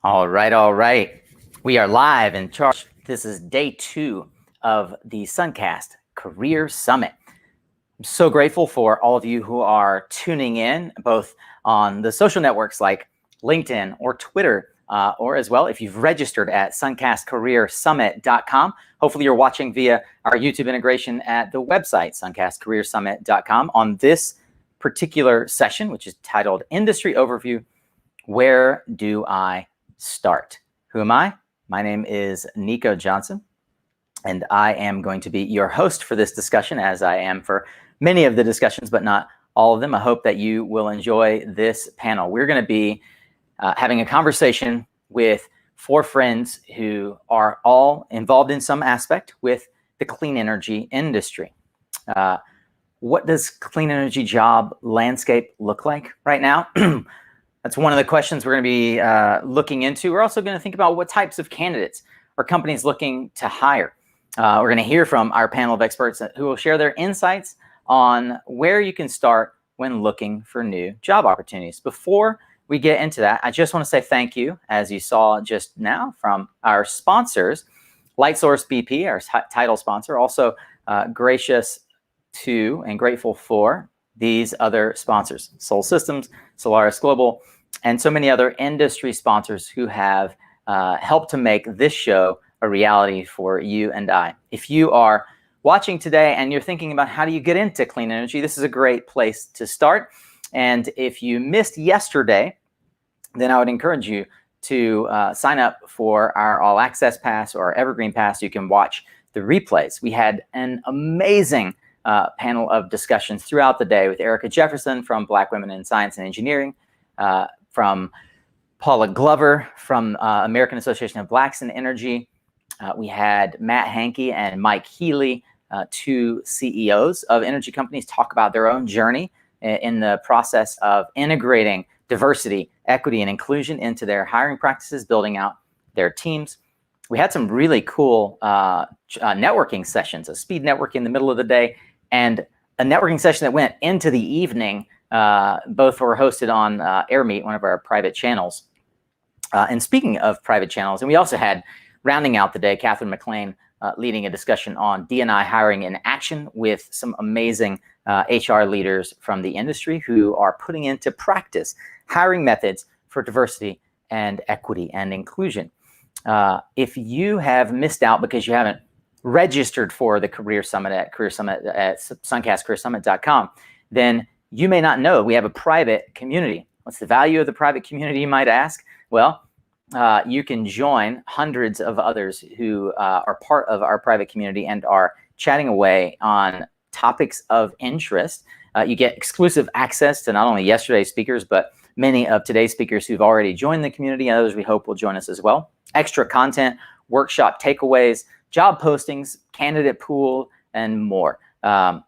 All right. We are live and charged. This is day 2 of the SunCast Career Summit. I'm so grateful for all of you who are tuning in, both on the social networks like LinkedIn or Twitter, or as well if you've registered at suncastcareersummit.com. Hopefully you're watching via our YouTube integration at the website, suncastcareersummit.com. On this particular session, which is titled Industry Overview, Where Do I Start? Who am I? My name is Nico Johnson, and I am going to be your host for this discussion, as I am for many of the discussions, but not all of them. I hope that you will enjoy this panel. We're going to be having a conversation with 4 friends who are all involved in some aspect with the clean energy industry. What does clean energy job landscape look like right now? That's one of the questions we're going to be looking into. We're also going to think about what types of candidates are companies looking to hire. We're going to hear from our panel of experts who will share their insights on where you can start when looking for new job opportunities. Before we get into that, I just want to say thank you, as you saw just now, from our sponsors, LightSource BP, our title sponsor, also gracious to and grateful for these other sponsors, Sol Systems, Solaris Global, and so many other industry sponsors who have helped to make this show a reality for you and I. If you are watching today and you're thinking about how do you get into clean energy, this is a great place to start. And if you missed yesterday, then I would encourage you to sign up for our All Access Pass or our Evergreen Pass. You can watch the replays. We had an amazing panel of discussions throughout the day with Erica Jefferson from Black Women in Science and Engineering, from Paula Glover from American Association of Blacks in Energy. We had Matt Hankey and Mike Healy, 2 CEOs of energy companies, talk about their own journey in the process of integrating diversity, equity, and inclusion into their hiring practices, building out their teams. We had some really cool networking sessions, a speed network in the middle of the day, and a networking session that went into the evening. Both were hosted on AirMeet, one of our private channels. And speaking of private channels, and we also had, rounding out the day, Catherine McLean leading a discussion on D&I hiring in action with some amazing HR leaders from the industry who are putting into practice hiring methods for diversity and equity and inclusion. If you have missed out because you haven't registered for the Career Summit at suncastcareersummit.com, then you may not know we have a private community. What's the value of the private community, you might ask? Well, you can join hundreds of others who are part of our private community and are chatting away on topics of interest. You get exclusive access to not only yesterday's speakers, but many of today's speakers who've already joined the community, and others we hope will join us as well. Extra content, workshop takeaways, job postings, candidate pool, and more.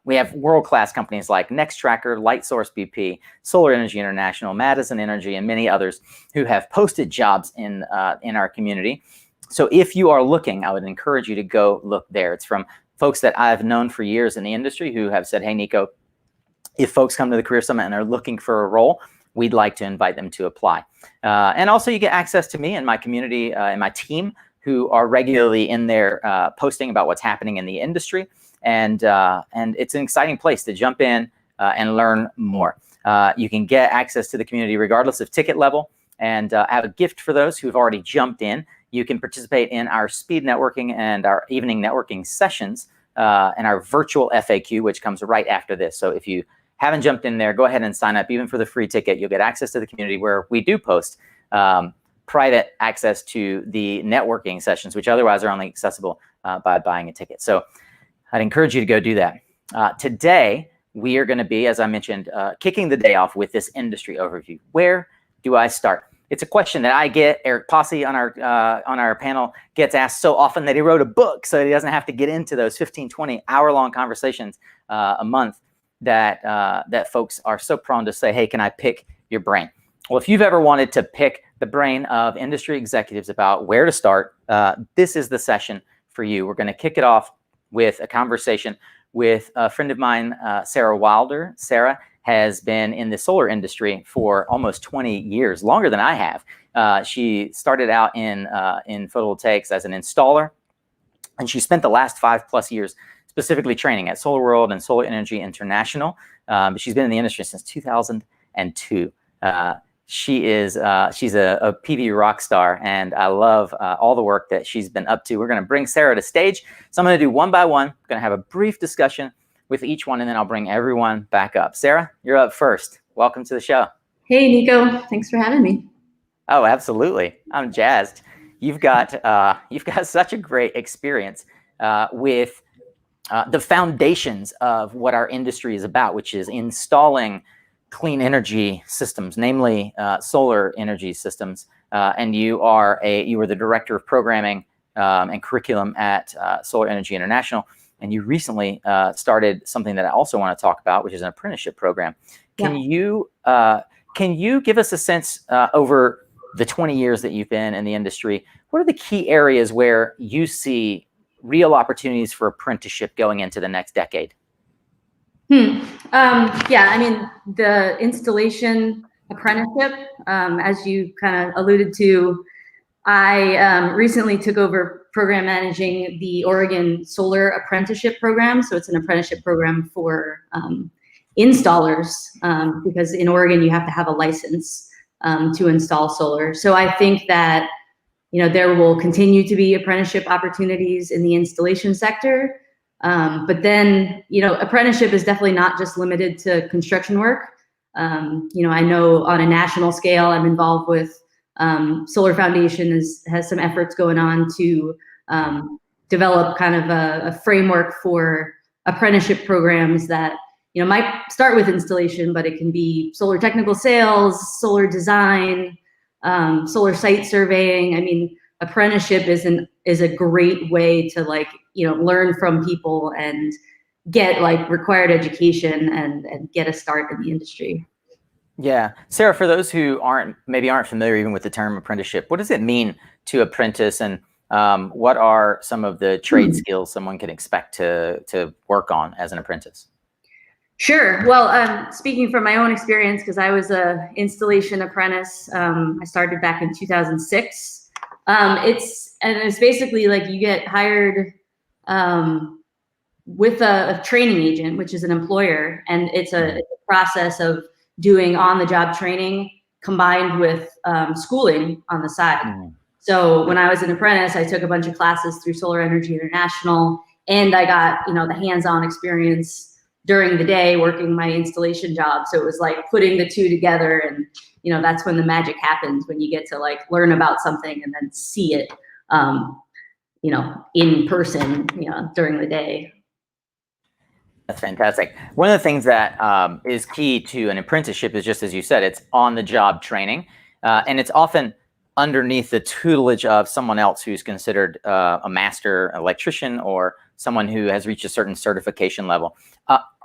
We have world-class companies like Nextracker, LightSource BP, Solar Energy International, Madison Energy, and many others who have posted jobs in our community. So if you are looking, I would encourage you to go look there. It's from folks that I've known for years in the industry who have said, hey, Nico, if folks come to the Career Summit and are looking for a role, we'd like to invite them to apply. And also you get access to me and my community and my team who are regularly in there posting about what's happening in the industry. And it's an exciting place to jump in and learn more. You can get access to the community regardless of ticket level, and have a gift for those who've already jumped in. You can participate in our speed networking and our evening networking sessions and our virtual FAQ, which comes right after this. So if you haven't jumped in there, go ahead and sign up. Even for the free ticket, you'll get access to the community where we do post private access to the networking sessions, which otherwise are only accessible by buying a ticket. So I'd encourage you to go do that. Today, we are going to be, as I mentioned, kicking the day off with this industry overview. Where do I start? It's a question that I get. Eric Pasi on our panel gets asked so often that he wrote a book so he doesn't have to get into those 15, 20 hour-long conversations a month that folks are so prone to say, hey, can I pick your brain? Well, if you've ever wanted to pick the brain of industry executives about where to start, this is the session for you. We're going to kick it off with a conversation with a friend of mine, Sarah Wilder. Sarah has been in the solar industry for almost 20 years, longer than I have. She started out in photovoltaics as an installer, and she spent the last 5+ years specifically training at Solar World and Solar Energy International. But she's been in the industry since 2002. She's a PV rock star, and I love all the work that she's been up to. We're going to bring Sarah to stage. So I'm going to do one by one. I'm going to have a brief discussion with each one, and then I'll bring everyone back up. Sarah, you're up first. Welcome to the show. Hey, Nico. Thanks for having me. Oh, absolutely. I'm jazzed. You've got such a great experience with the foundations of what our industry is about, which is installing clean energy systems, namely solar energy systems. And you were the director of programming and curriculum at Solar Energy International. And you recently started something that I also want to talk about, which is an apprenticeship program. Can you give us a sense over the 20 years that you've been in the industry? What are the key areas where you see real opportunities for apprenticeship going into the next decade? I mean, the installation apprenticeship, as you kind of alluded to, I recently took over program managing the Oregon Solar Apprenticeship Program. So it's an apprenticeship program for installers, because in Oregon you have to have a license to install solar. So I think that, there will continue to be apprenticeship opportunities in the installation sector. But then, apprenticeship is definitely not just limited to construction work. I know on a national scale, I'm involved with Solar Foundation has some efforts going on to develop kind of a framework for apprenticeship programs that, might start with installation, but it can be solar technical sales, solar design, solar site surveying. I mean, apprenticeship is a great way to learn from people and get required education and get a start in the industry. Yeah. Sarah, for those who aren't familiar even with the term apprenticeship, what does it mean to apprentice, and what are some of the trade skills someone can expect to work on as an apprentice? Sure. Well, speaking from my own experience, because I was a installation apprentice, I started back in 2006. It's basically you get hired with a training agent, which is an employer, and it's a process of doing on-the-job training combined with schooling on the side. So when I was an apprentice, I took a bunch of classes through Solar Energy International, and I got the hands-on experience during the day working my installation job. So it was putting the two together, and that's when the magic happens, when you get to learn about something and then see it in person during the day. That's fantastic. One of the things that is key to an apprenticeship is, just as you said, it's on-the-job training, and it's often underneath the tutelage of someone else who's considered a master electrician or someone who has reached a certain certification level.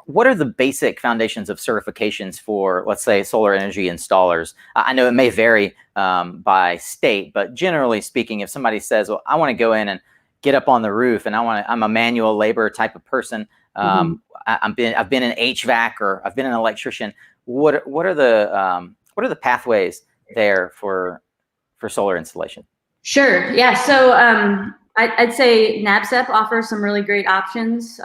What are the basic foundations of certifications for, let's say, solar energy installers? I know it may vary by state, but generally speaking, if somebody says, well, I want to go in and get up on the roof and I'm a manual labor type of person, I've been in HVAC, or I've been an electrician, what are the pathways there for solar installation? Sure. Yeah. So I'd say NABCEP offers some really great options,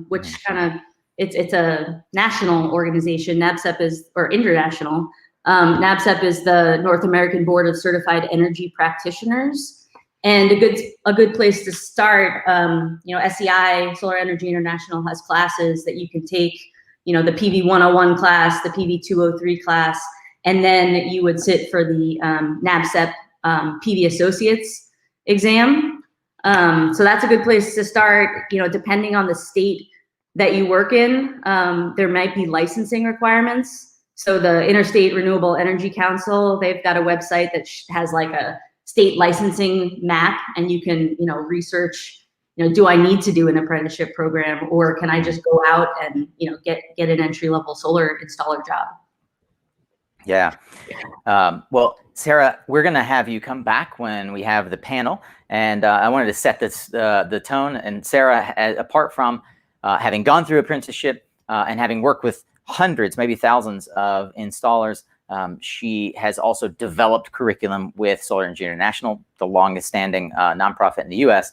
which kind of it's a national organization. NABCEP is, or international. NABCEP is the North American Board of Certified Energy Practitioners, and a good place to start. SEI, Solar Energy International, has classes that you can take. The PV 101 class, the PV 203 class, and then you would sit for the NABCEP PV Associates exam. So that's a good place to start. Depending on the state that you work in, there might be licensing requirements. So the Interstate Renewable Energy Council, they've got a website that has a state licensing map, and you can research, do I need to do an apprenticeship program, or can I just go out and get an entry-level solar installer job? Yeah. Well, Sarah, we're going to have you come back when we have the panel, and I wanted to set the tone. And Sarah, apart from having gone through apprenticeship and having worked with hundreds, maybe thousands of installers. She has also developed curriculum with Solar Energy International, the longest standing nonprofit in the US,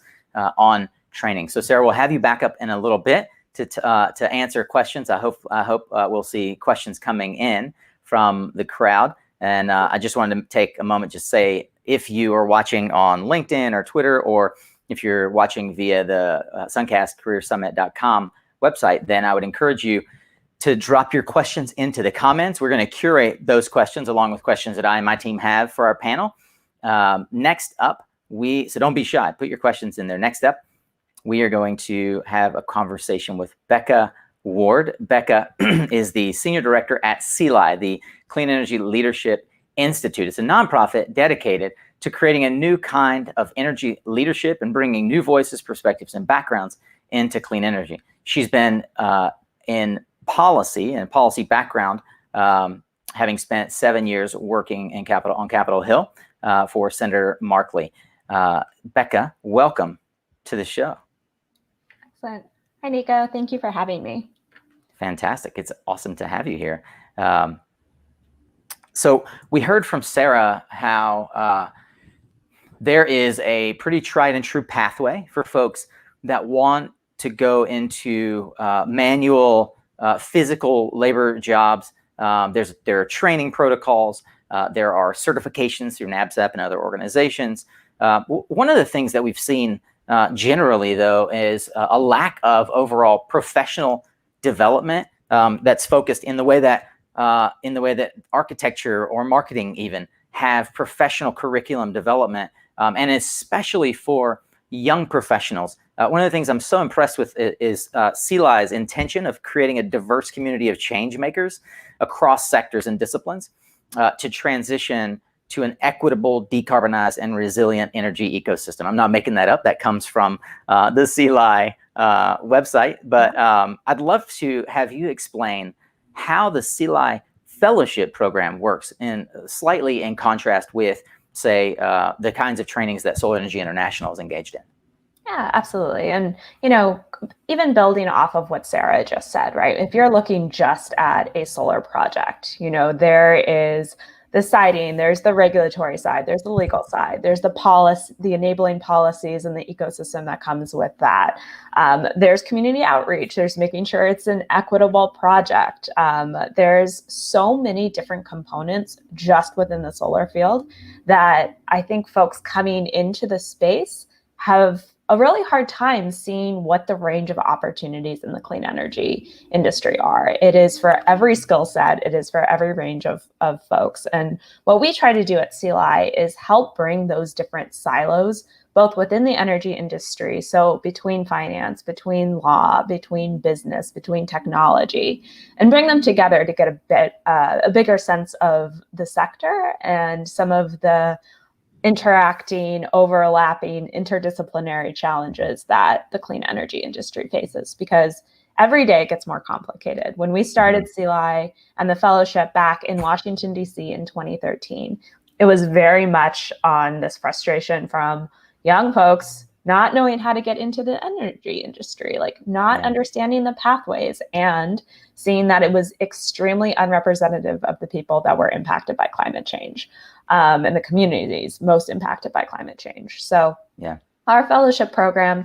on training. So Sarah, we'll have you back up in a little bit to answer questions. I hope we'll see questions coming in from the crowd. And I just wanted to take a moment to say, if you are watching on LinkedIn or Twitter, or if you're watching via the SunCastCareerSummit.com website, then I would encourage you to drop your questions into the comments. We're going to curate those questions along with questions that I and my team have for our panel. Next up, so don't be shy, put your questions in there. Next up, we are going to have a conversation with Becca Ward. Becca is the Senior Director at CLI, the Clean Energy Leadership Institute. It's a nonprofit dedicated to creating a new kind of energy leadership and bringing new voices, perspectives, and backgrounds into clean energy. She's been in policy and policy background, having spent 7 years working on Capitol Hill for Senator Markley. Becca, welcome to the show. Excellent. Hi, Nico. Thank you for having me. Fantastic. It's awesome to have you here. So we heard from Sarah how there is a pretty tried and true pathway for folks that want to go into manual physical labor jobs. There are training protocols. There are certifications through NABCEP and other organizations. One of the things that we've seen generally, though, is a lack of overall professional development that's focused in the way that architecture or marketing even have professional curriculum development, and especially for young professionals. One of the things I'm so impressed with is CLI's intention of creating a diverse community of change makers across sectors and disciplines to transition to an equitable, decarbonized, and resilient energy ecosystem. I'm not making that up. That comes from the CLI website. But I'd love to have you explain how the CLI fellowship program works, slightly in contrast with, say, the kinds of trainings that Solar Energy International is engaged in. Yeah, absolutely. And, even building off of what Sarah just said, right? If you're looking just at a solar project, there is the siting, there's the regulatory side, there's the legal side, there's the policy, the enabling policies and the ecosystem that comes with that. There's community outreach, there's making sure it's an equitable project. There's so many different components just within the solar field that I think folks coming into the space have a really hard time seeing what the range of opportunities in the clean energy industry are. It is for every skill set. It is for every range of folks. And what we try to do at CLI is help bring those different silos, both within the energy industry, so between finance, between law, between business, between technology, and bring them together to get a bigger sense of the sector and some of the interacting, overlapping, interdisciplinary challenges that the clean energy industry faces, because every day it gets more complicated. When we started CLI and the fellowship back in Washington, D.C. in 2013, it was very much on this frustration from young folks not knowing how to get into the energy industry, not understanding the pathways, and seeing that it was extremely unrepresentative of the people that were impacted by climate change, and the communities most impacted by climate change. So our fellowship program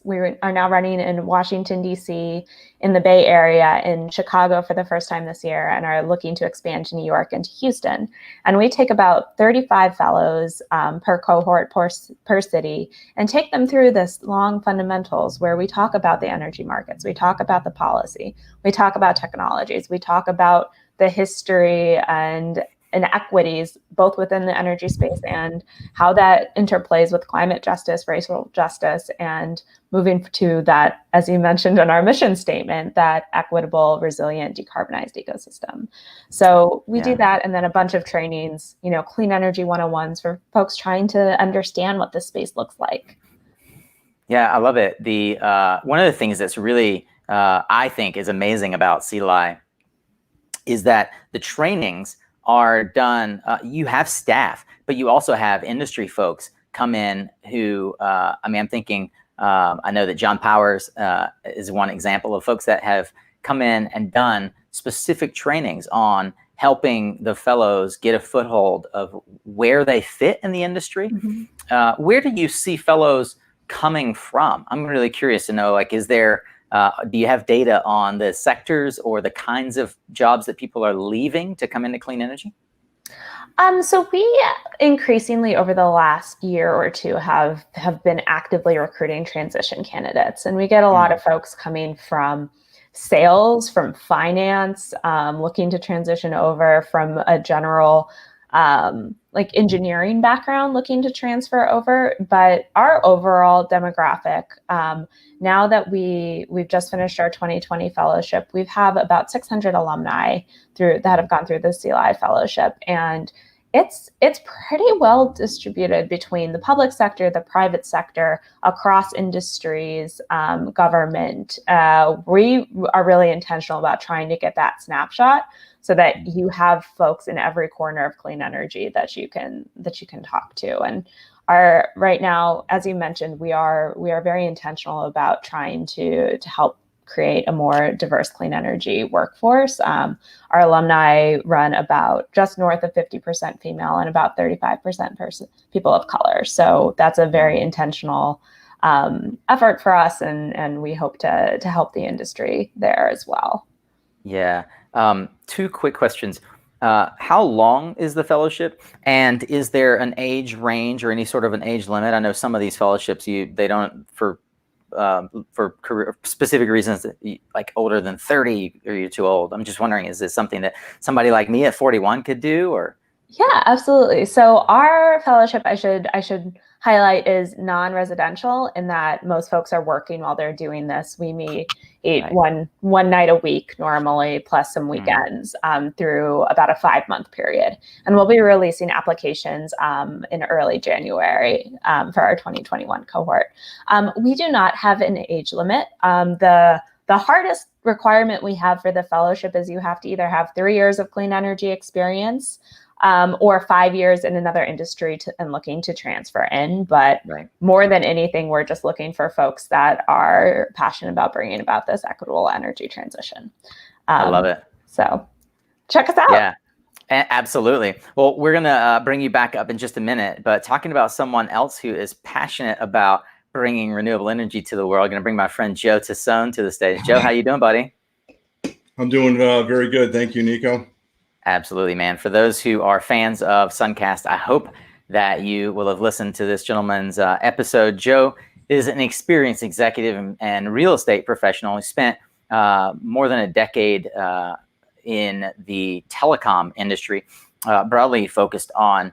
we are now running in Washington, D.C., in the Bay Area, in Chicago for the first time this year, and are looking to expand to New York and to Houston. And we take about 35 fellows per cohort per city and take them through this long fundamentals where we talk about the energy markets, we talk about the policy, we talk about technologies, we talk about the history and inequities, both within the energy space and how that interplays with climate justice, racial justice, and moving to that, as you mentioned in our mission statement, that equitable, resilient, decarbonized ecosystem. So we do that, and then a bunch of trainings, clean energy 101s for folks trying to understand what this space looks like. Yeah, I love it. One of the things that's really, I think, is amazing about CLI is that the trainings are done, you have staff, but you also have industry folks come in who, I'm thinking, I know that John Powers is one example of folks that have come in and done specific trainings on helping the fellows get a foothold of where they fit in the industry. Where do you see fellows coming from? I'm really curious to know, like, is there, do you have data on the sectors or the kinds of jobs that people are leaving to come into clean energy? So we increasingly over the last year or two have been actively recruiting transition candidates, and we get a lot of folks coming from sales, from finance, looking to transition over, from a general like engineering background looking to transfer over. But our overall demographic, now that we've just finished our 2020 fellowship, we've have about 600 alumni that have gone through the CLI fellowship, and it's pretty well distributed between the public sector, the private sector, across industries, government. We are really intentional about trying to get that snapshot so that you have folks in every corner of clean energy that you can talk to. And right now, as you mentioned, we are very intentional about trying to help create a more diverse clean energy workforce. Our alumni run about just north of 50% female and about 35% people of color. So that's a very intentional effort for us, and we hope to help the industry there as well. Yeah. Two quick questions. How long is the fellowship, and is there an age range or any sort of an age limit? I know some of these fellowships, they don't, for career specific reasons, like older than 30 or you're too old. I'm just wondering, is this something that somebody like me at 41 could do, or? Yeah, absolutely. So our fellowship, I should highlight, is non-residential in that most folks are working while they're doing this. We meet one night a week normally, plus some weekends, through about a 5-month period. And we'll be releasing applications in early January for our 2021 cohort. We do not have an age limit. The hardest requirement we have for the fellowship is you have to either have 3 years of clean energy experience, or 5 years in another industry and looking to transfer in. But more than anything, we're just looking for folks that are passionate about bringing about this equitable energy transition. I love it. So check us out. Yeah, absolutely. Well, we're going to bring you back up in just a minute, but talking about someone else who is passionate about bringing renewable energy to the world, I'm going to bring my friend Joe Tassone to the stage. Joe, how you doing, buddy? I'm doing very good. Thank you, Nico. Absolutely, man. For those who are fans of SunCast, I hope that you will have listened to this gentleman's episode. Joe is an experienced executive and real estate professional. He spent more than a decade in the telecom industry, broadly focused on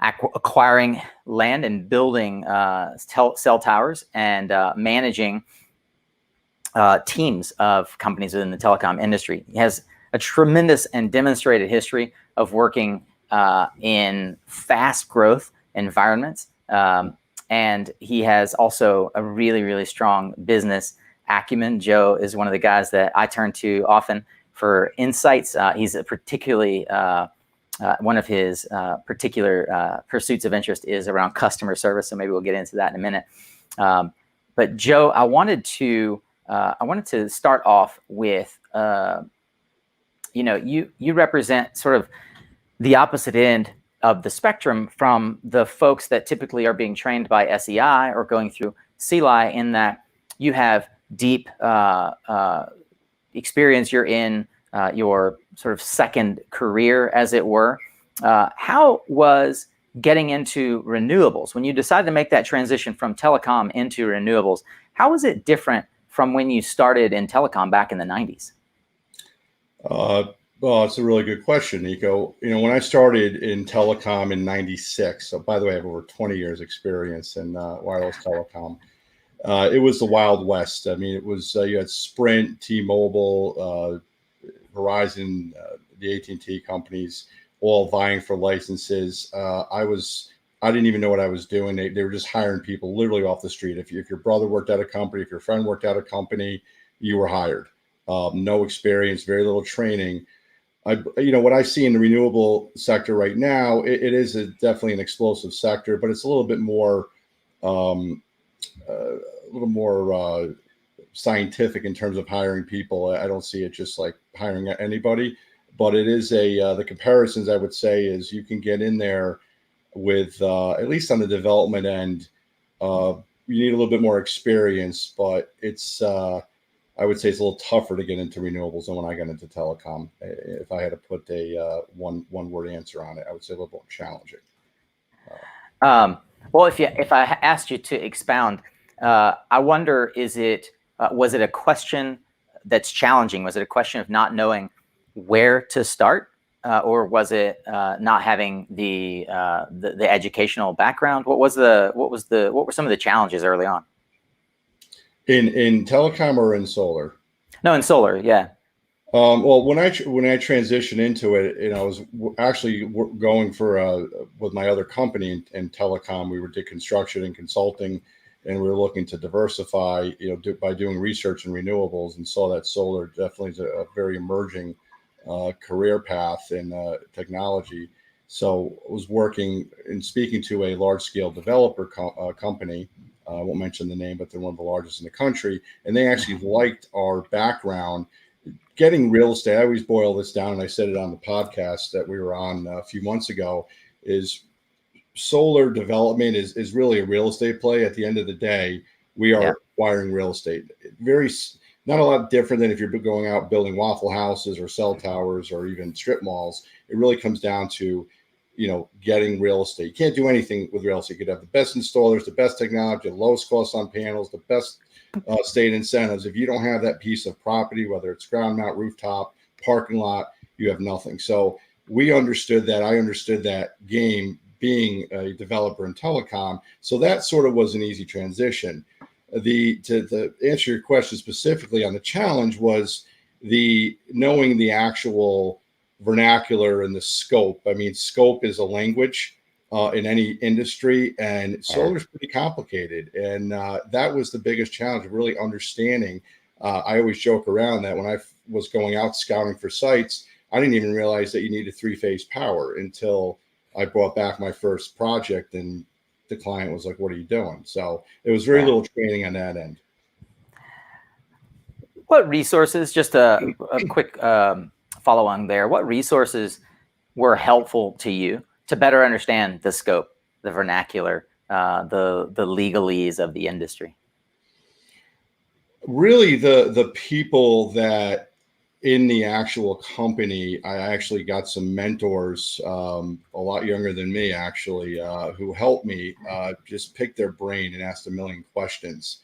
acquiring land and building cell towers and managing teams of companies within the telecom industry. He has a tremendous and demonstrated history of working in fast growth environments. And he has also a really, really strong business acumen. Joe is one of the guys that I turn to often for insights. He's a particularly, one of his particular pursuits of interest is around customer service. So maybe we'll get into that in a minute. But Joe, I wanted to start off with, you represent sort of the opposite end of the spectrum from the folks that typically are being trained by SEI or going through CLI, in that you have deep experience. You're in your sort of second career, as it were. How was getting into renewables, when you decided to make that transition from telecom into renewables, how was it different from when you started in telecom back in the 90s? Well, it's a really good question, Nico. When I started in telecom in '96, so by the way, I have over 20 years experience in wireless telecom. It was the Wild West. I mean, it was, you had Sprint, T-Mobile, Verizon, the AT&T companies, all vying for licenses. I didn't even know what I was doing. They were just hiring people literally off the street. If your brother worked at a company, if your friend worked at a company, you were hired. No experience, very little training. What I see in the renewable sector right now, it is definitely an explosive sector, but it's a little bit more, scientific in terms of hiring people. I don't see it just like hiring anybody, but it is the comparisons I would say is you can get in there with at least on the development end, you need a little bit more experience, but it's I would say it's a little tougher to get into renewables than when I got into telecom. If I had to put a one word answer on it, I would say a little more challenging. Well, if I asked you to expound, I wonder, was it a question that's challenging? Was it a question of not knowing where to start, or was it not having the educational background? What were some of the challenges early on? In telecom or in solar? No, in solar, yeah. Well, when I transitioned into it, I was actually going for with my other company in telecom. We did construction and consulting, and we were looking to diversify, by doing research in renewables, and saw that solar definitely is a very emerging career path in technology. So I was working and speaking to a large scale developer company. I won't mention the name, but they're one of the largest in the country. And they actually liked our background. Getting real estate, I always boil this down, and I said it on the podcast that we were on a few months ago, is solar development is really a real estate play. At the end of the day, we are acquiring real estate. Not a lot different than if you're going out building waffle houses or cell towers or even strip malls. It really comes down to getting real estate. You can't do anything with real estate. You could have the best installers, the best technology, the lowest cost on panels, the best state incentives. If you don't have that piece of property, whether it's ground mount, rooftop, parking lot, you have nothing. So we understood that. I understood that game being a developer in telecom. So that sort of was an easy transition. To answer your question specifically on the challenge was knowing the actual vernacular and the scope. I mean, scope is a language in any industry, and solar is pretty complicated. And that was the biggest challenge, really understanding. I always joke around that when I was going out scouting for sites, I didn't even realize that you needed 3-phase power until I brought back my first project, and the client was like, "What are you doing?" So it was very little training on that end. What resources, just a quick follow on there, what resources were helpful to you to better understand the scope, the vernacular, the legalese of the industry? Really, the people that in the actual company, I actually got some mentors, a lot younger than me, actually, who helped me just pick their brain and ask a million questions.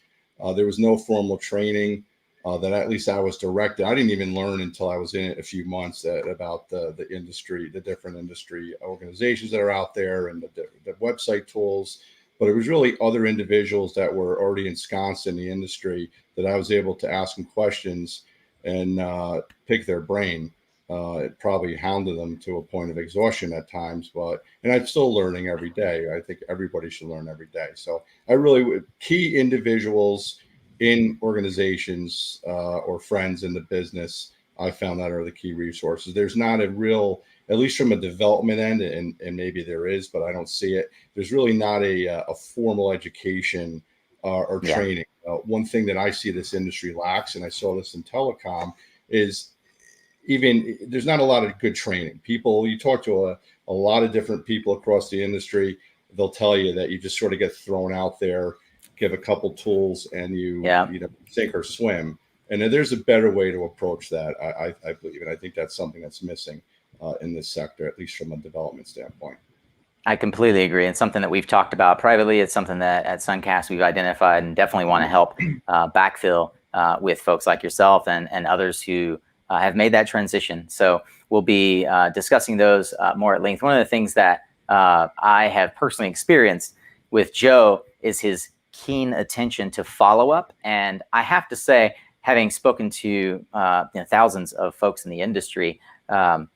There was no formal training that at least I was directed. I didn't even learn until I was in it a few months about the industry, the different industry organizations that are out there, and the website tools. But it was really other individuals that were already ensconced in the industry that I was able to ask them questions and pick their brain. It probably hounded them to a point of exhaustion at times, and I'm still learning every day. I think everybody should learn every day. So key individuals in organizations or friends in the business, I found that are the key resources. There's not a real, at least from a development end, and maybe there is, but I don't see it. There's really not a formal education or training. One thing that I see this industry lacks, and I saw this in telecom, is there's not a lot of good training. You talk to a lot of different people across the industry, they'll tell you that you just sort of get thrown out there, give a couple tools, and you sink or swim. And there's a better way to approach that, I believe. And I think that's something that's missing in this sector, at least from a development standpoint. I completely agree. It's something that we've talked about privately. It's something that at SunCast we've identified and definitely want to help backfill with folks like yourself and others who have made that transition. So we'll be discussing those more at length. One of the things that I have personally experienced with Joe is his keen attention to follow-up. And I have to say, having spoken to thousands of folks in the industry, I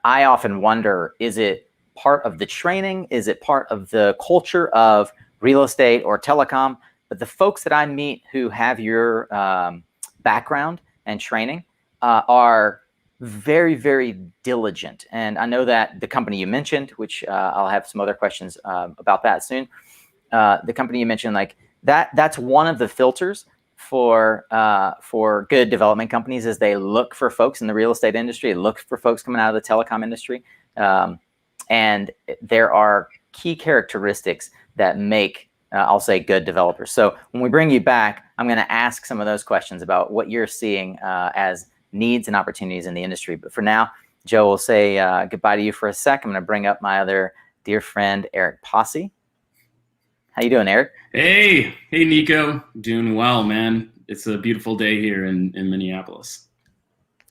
often wonder, is it part of the training? Is it part of the culture of real estate or telecom? But the folks that I meet who have your background and training are very, very diligent. And I know that the company you mentioned, which I'll have some other questions about that soon, the company you mentioned, like that's one of the filters for good development companies is they look for folks in the real estate industry, look for folks coming out of the telecom industry, and there are key characteristics that make I'll say good developers. So when we bring you back, I'm going to ask some of those questions about what you're seeing as needs and opportunities in the industry. But for now, Joe will say goodbye to you for a sec. I'm going to bring up my other dear friend, Eric Pasi. How you doing, Eric? Hey, Nico. Doing well, man. It's a beautiful day here in Minneapolis.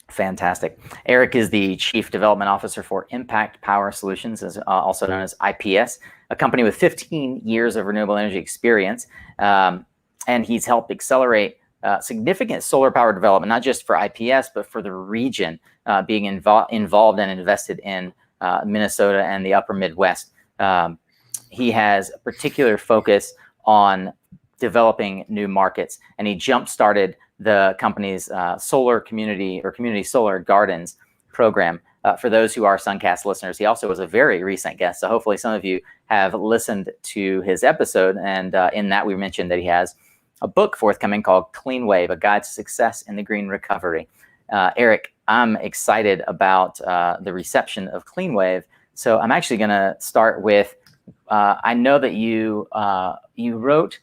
Fantastic. Eric is the Chief Development Officer for Impact Power Solutions, also known as IPS, a company with 15 years of renewable energy experience. And he's helped accelerate significant solar power development, not just for IPS, but for the region, being involved and invested in Minnesota and the upper Midwest. He has a particular focus on developing new markets, and he jump-started the company's solar community or community solar gardens program. For those who are SunCast listeners, he also was a very recent guest. So hopefully some of you have listened to his episode. And in that, we mentioned that he has a book forthcoming called Clean Wave, A Guide to Success in the Green Recovery. Eric, I'm excited about the reception of Clean Wave. So I'm actually going to start with, I know that you wrote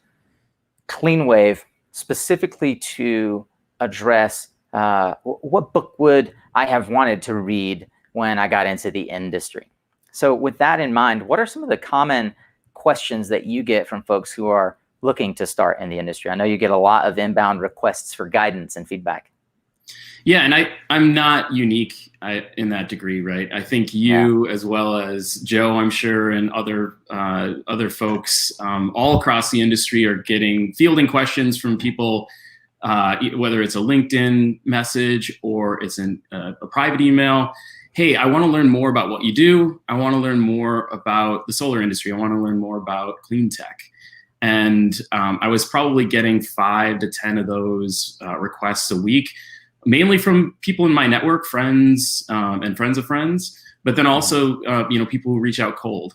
Clean Wave specifically to address what book would I have wanted to read when I got into the industry. So with that in mind, what are some of the common questions that you get from folks who are looking to start in the industry? I know you get a lot of inbound requests for guidance and feedback. Yeah, and I'm not unique in that degree, right? I think you, as well as Joe, I'm sure, and other folks all across the industry are fielding questions from people, whether it's a LinkedIn message or it's a private email. Hey, I want to learn more about what you do. I want to learn more about the solar industry. I want to learn more about clean tech. And I was probably getting 5 to 10 of those requests a week, mainly from people in my network, friends and friends of friends, but then also people who reach out cold.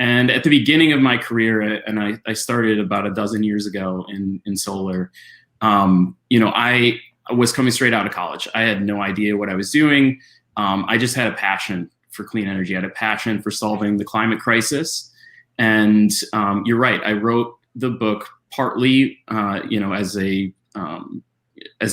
And at the beginning of my career, and I started about a dozen years ago in solar, I was coming straight out of college. I had no idea what I was doing. I just had a passion for clean energy. I had a passion for solving the climate crisis. And you're right, I wrote the book partly, as a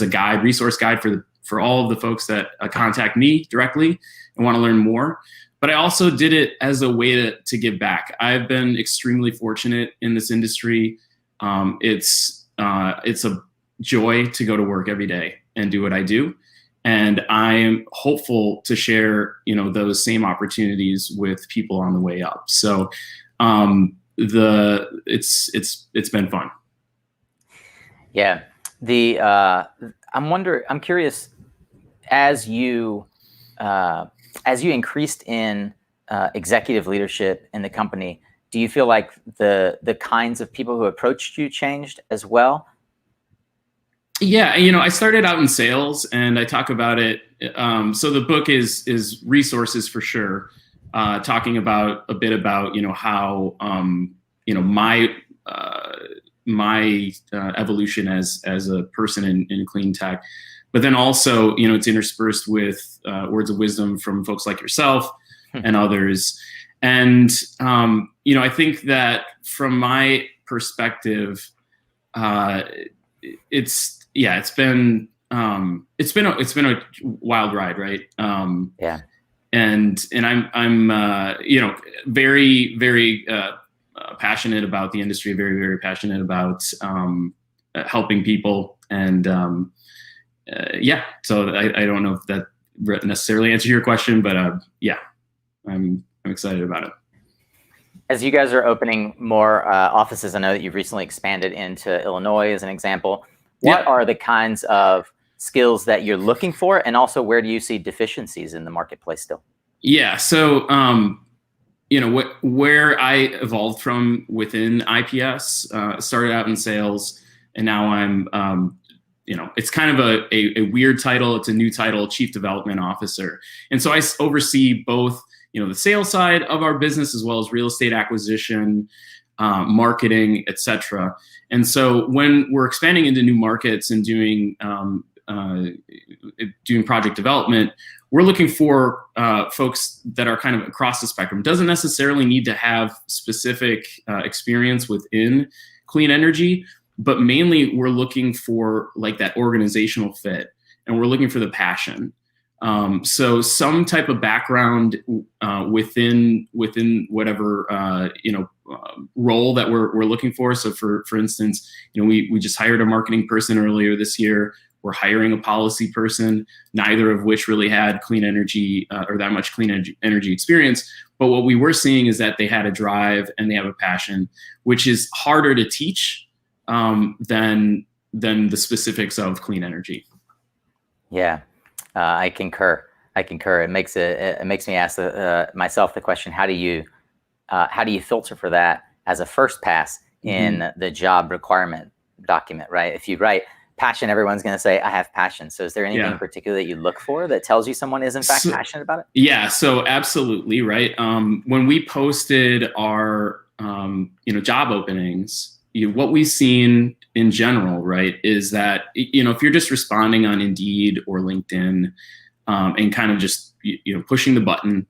guide, resource guide for all of the folks that contact me directly and want to learn more. But I also did it as a way to give back. I've been extremely fortunate in this industry. It's a joy to go to work every day and do what I do. And I am hopeful to share, those same opportunities with people on the way up. So it's been fun. Yeah. I'm curious, as you increased in executive leadership in the company, do you feel like the kinds of people who approached you changed as well? Yeah, I started out in sales, and I talk about it. So the book is resources for sure, talking about a bit about how my evolution as a person in clean tech, but then also it's interspersed with words of wisdom from folks like yourself and others. And I think that from my perspective, it's been a wild ride, right? Yeah. And I'm very, very passionate about the industry, very, very passionate about helping people. And so I don't know if that necessarily answers your question, but I'm excited about it. As you guys are opening more offices, I know that you've recently expanded into Illinois as an example. What are the kinds of skills that you're looking for? And also, where do you see deficiencies in the marketplace still? Yeah. So, where I evolved from within IPS, started out in sales, and now I'm, it's kind of a weird title. It's a new title, Chief Development Officer. And so I oversee both, the sales side of our business as well as real estate acquisition. marketing, etc. And so when we're expanding into new markets and doing project development, we're looking for folks that are kind of across the spectrum. Doesn't necessarily need to have specific experience within clean energy, but mainly we're looking for like that organizational fit, and we're looking for the passion. So some type of background within whatever role that we're looking for. So for instance, we just hired a marketing person earlier this year. We're hiring a policy person, neither of which really had clean energy or that much clean energy experience. But what we were seeing is that they had a drive and they have a passion, which is harder to teach than the specifics of clean energy. Yeah, I concur. It makes me ask myself the question: how do you filter for that as a first pass in the job requirement document, right? If you write passion, everyone's going to say, I have passion. So is there anything in particular that you look for that tells you someone is in fact passionate about it? Yeah, so absolutely, right? When we posted our job openings, what we've seen in general, right, is that if you're just responding on Indeed or LinkedIn and kind of just pushing the button,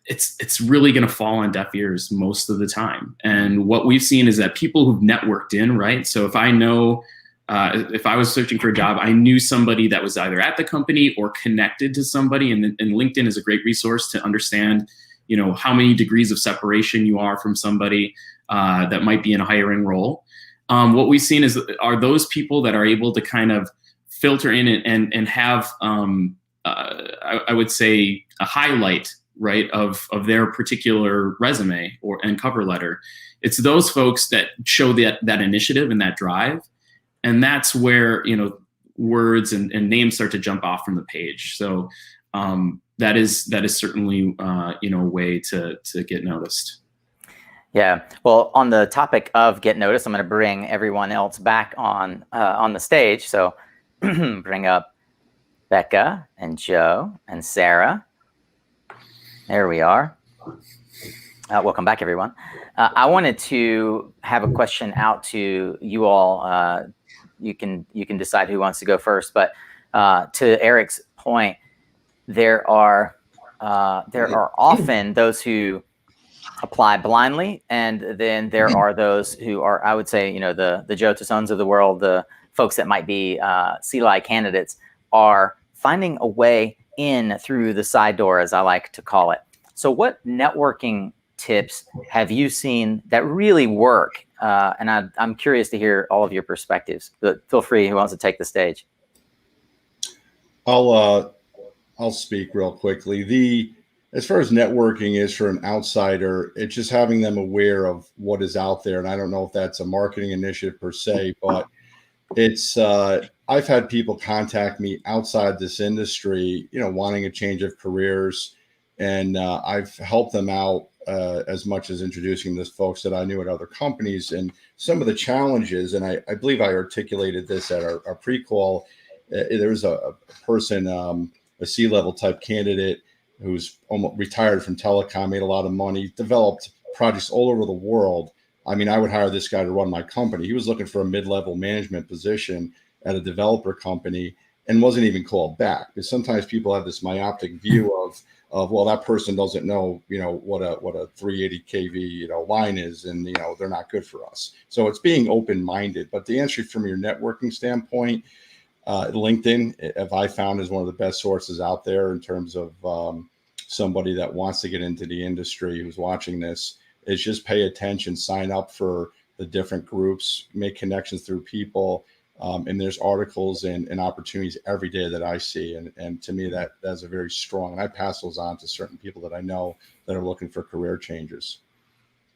it's really going to fall on deaf ears most of the time. And what we've seen is that people who've networked in, right? So if I know, if I was searching for a job, I knew somebody that was either at the company or connected to somebody, and LinkedIn is a great resource to understand, how many degrees of separation you are from somebody that might be in a hiring role. What we've seen are those people that are able to kind of filter in and have, I would say, a highlight, right, of their particular resume and cover letter. It's those folks that show that initiative and that drive. And that's where, words and names start to jump off from the page. So that is certainly, a way to get noticed. Yeah. Well, on the topic of get noticed, I'm going to bring everyone else back on the stage. So bring up Becca and Joe and Sarah. There we are. Welcome back, everyone. I wanted to have a question out to you all. You can decide who wants to go first, but to Eric's point, there are often those who apply blindly, and then there are those who are, I would say, the Joe Tassones of the world, the folks that might be CLI candidates, are finding a way in through the side door, as I like to call it. So what networking tips have you seen that really work? And I'm curious to hear all of your perspectives, but feel free, who wants to take the stage? I'll speak real quickly. As far as networking is for an outsider, it's just having them aware of what is out there. And I don't know if that's a marketing initiative per se, but it's, I've had people contact me outside this industry, wanting a change of careers. And I've helped them out as much as introducing those folks that I knew at other companies. And some of the challenges, and I believe I articulated this at our pre-call, there was a person, a C-level type candidate who's almost retired from telecom, made a lot of money, developed projects all over the world. I mean, I would hire this guy to run my company. He was looking for a mid-level management position at a developer company and wasn't even called back, because sometimes people have this myopic view of well, that person doesn't know, what a 380 kV, line is, and they're not good for us. So it's being open-minded. But the answer from your networking standpoint, LinkedIn, if I found, is one of the best sources out there in terms of somebody that wants to get into the industry who's watching this. Is just pay attention, sign up for the different groups, make connections through people. And there's articles and opportunities every day that I see. And to me, that's a very strong, and I pass those on to certain people that I know that are looking for career changes.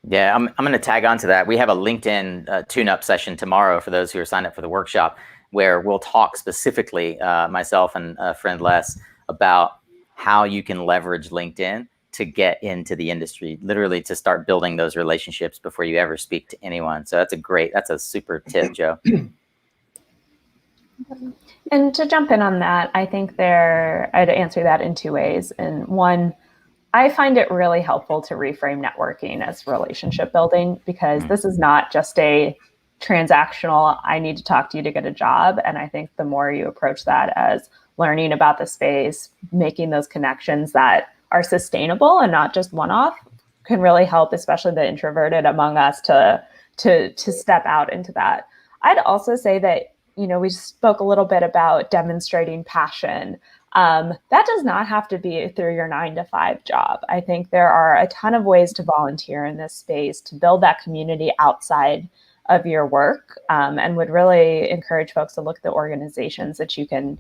Yeah, I'm going to tag on to that. We have a LinkedIn tune-up session tomorrow for those who are signed up for the workshop, where we'll talk specifically, myself and a friend Les, about how you can leverage LinkedIn to get into the industry, literally to start building those relationships before you ever speak to anyone. So that's a super tip, Joe. And to jump in on that, I think I'd answer that in two ways. And one, I find it really helpful to reframe networking as relationship building, because this is not just a transactional, I need to talk to you to get a job. And I think the more you approach that as learning about the space, making those connections that are sustainable and not just one-off, can really help, especially the introverted among us, to step out into that. I'd also say that, we spoke a little bit about demonstrating passion. That does not have to be through your 9-to-5 job. I think there are a ton of ways to volunteer in this space, to build that community outside of your work, and would really encourage folks to look at the organizations that you can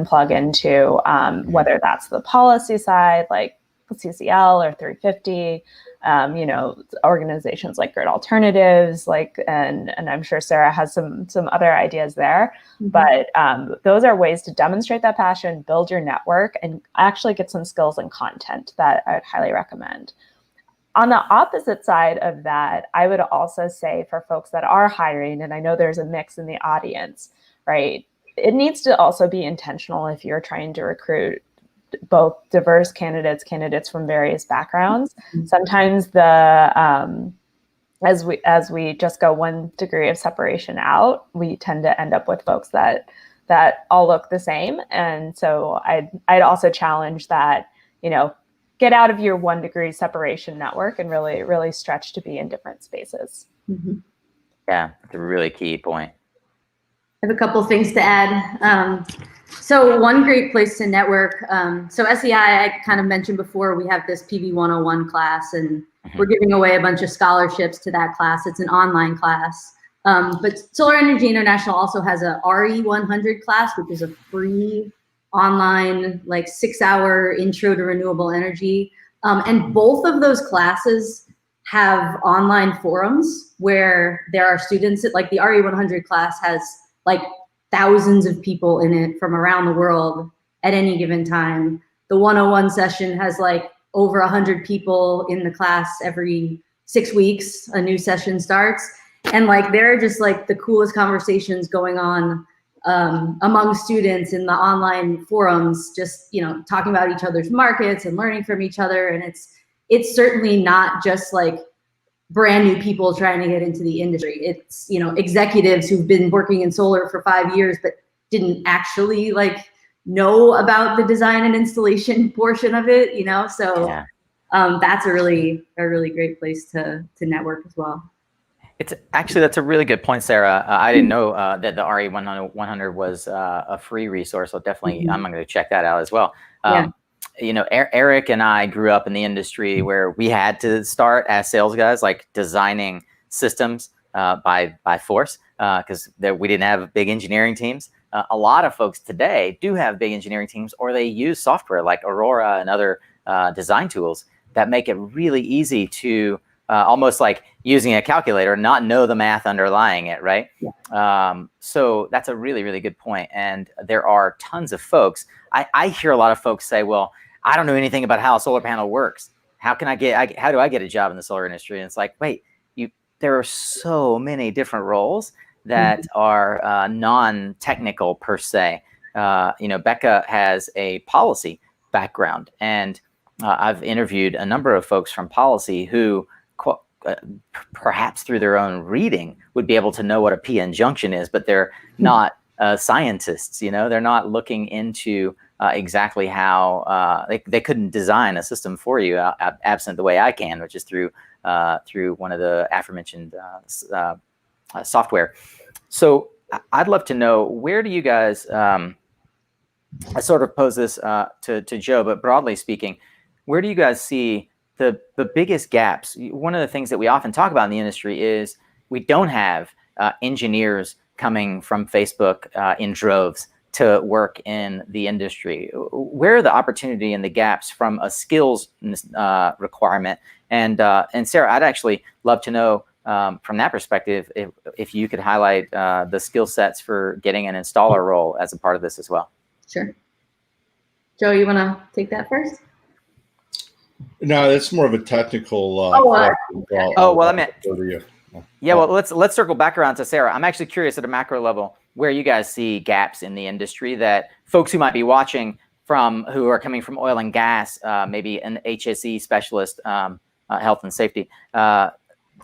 plug into, whether that's the policy side, like CCL or 350, organizations like Grid Alternatives, and I'm sure Sarah has some other ideas there. But those are ways to demonstrate that passion, build your network, and actually get some skills and content that I would highly recommend. On the opposite side of that, I would also say for folks that are hiring, and I know there's a mix in the audience, right? It needs to also be intentional if you're trying to recruit both diverse candidates from various backgrounds. Sometimes as we just go one degree of separation out, we tend to end up with folks that all look the same. And so I'd also challenge that, get out of your 1 degree separation network and really stretch to be in different spaces. Yeah, that's a really key point. I have a couple things to add. So one great place to network. So SEI, I kind of mentioned before, we have this PV 101 class, and we're giving away a bunch of scholarships to that class. It's an online class. But Solar Energy International also has a RE 100 class, which is a free online, 6-hour intro to renewable energy. And both of those classes have online forums where there are students like the RE 100 class has thousands of people in it from around the world at any given time. The 101 session has over 100 people in the class. Every 6 weeks, a new session starts. And there are just the coolest conversations going on among students in the online forums, just, talking about each other's markets and learning from each other. And it's certainly not just brand new people trying to get into the industry. It's, executives who've been working in solar for 5 years, but didn't actually know about the design and installation portion of it, so yeah. That's a really great place to network as well. That's a really good point, Sarah. I didn't know that the RE 100 was a free resource, so definitely I'm going to check that out as well. Eric and I grew up in the industry where we had to start as sales guys, designing systems by force, because we didn't have big engineering teams. A lot of folks today do have big engineering teams, or they use software like Aurora and other design tools that make it really easy to almost like using a calculator, not know the math underlying it, right? Yeah. So that's a really, really good point. And there are tons of folks. I hear a lot of folks say, well, I don't know anything about how a solar panel works. How do I get a job in the solar industry? And it's wait, there are so many different roles that are non-technical per se. Becca has a policy background, and I've interviewed a number of folks from policy who perhaps through their own reading would be able to know what a PN junction is, but they're not scientists. They're not looking into exactly how they couldn't design a system for you absent the way I can, which is through one of the aforementioned software. So I'd love to know, where do you guys, I sort of pose this to Joe, but broadly speaking, where do you guys see the biggest gaps? One of the things that we often talk about in the industry is we don't have engineers coming from Facebook in droves to work in the industry. Where are the opportunity and the gaps from a skills requirement? And Sarah, I'd actually love to know from that perspective if you could highlight the skill sets for getting an installer role as a part of this as well. Sure. Joe, you want to take that first? No, that's more of a technical. Let's circle back around to Sarah. I'm actually curious at a macro level where you guys see gaps in the industry that folks who might be watching from who are coming from oil and gas, maybe an HSE specialist, health and safety.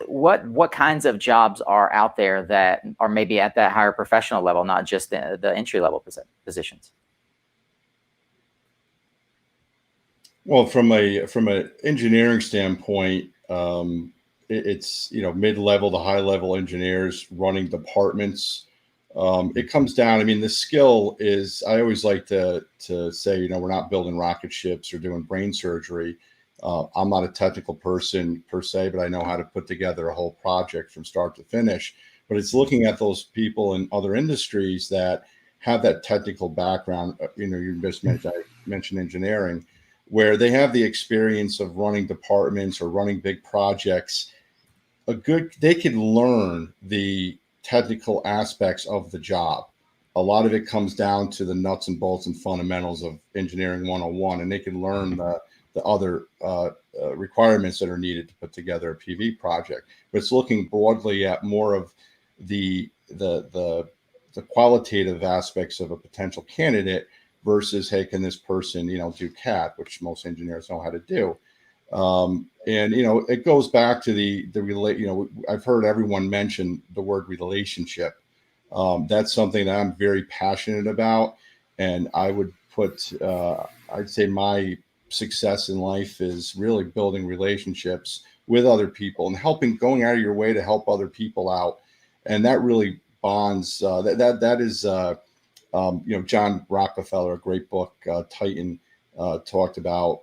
What kinds of jobs are out there that are maybe at that higher professional level, not just the entry level positions? Well, from an engineering standpoint, it's mid-level to high-level engineers running departments. It comes down. I mean, the skill is. I always like to say, we're not building rocket ships or doing brain surgery. I'm not a technical person per se, but I know how to put together a whole project from start to finish. But it's looking at those people in other industries that have that technical background. You just mentioned engineering, where they have the experience of running departments or running big projects. They can learn the technical aspects of the job. A lot of it comes down to the nuts and bolts and fundamentals of engineering 101, and they can learn the other requirements that are needed to put together a PV project. But it's looking broadly at more of the qualitative aspects of a potential candidate versus, hey, can this person, do CAD, which most engineers know how to do. It goes back to I've heard everyone mention the word relationship. That's something that I'm very passionate about. And I would put, I'd say my success in life is really building relationships with other people and going out of your way to help other people out. And that really bonds, that is, John Rockefeller, a great book, Titan, talked about,